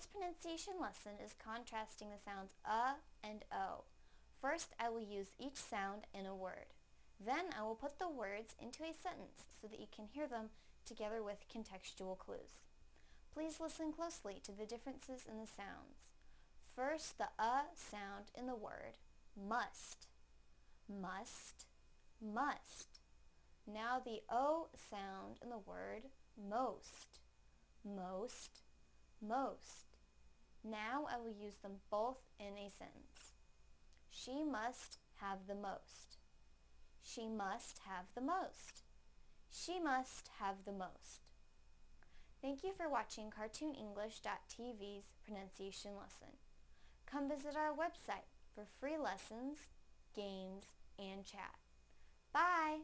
Today's pronunciation lesson is contrasting the sounds and o. First, I will use each sound in a word. Then I will put the words into a sentence so that you can hear them together with contextual clues. Please listen closely to the differences in the sounds. First, the sound in the word must. Must, must. Now the o sound in the word most. Most, most. Now I will use them both in a sentence. She must have the most. She must have the most. She must have the most. Thank you for watching CartoonEnglish.tv's pronunciation lesson. Come visit our website for free lessons, games, and chat. Bye!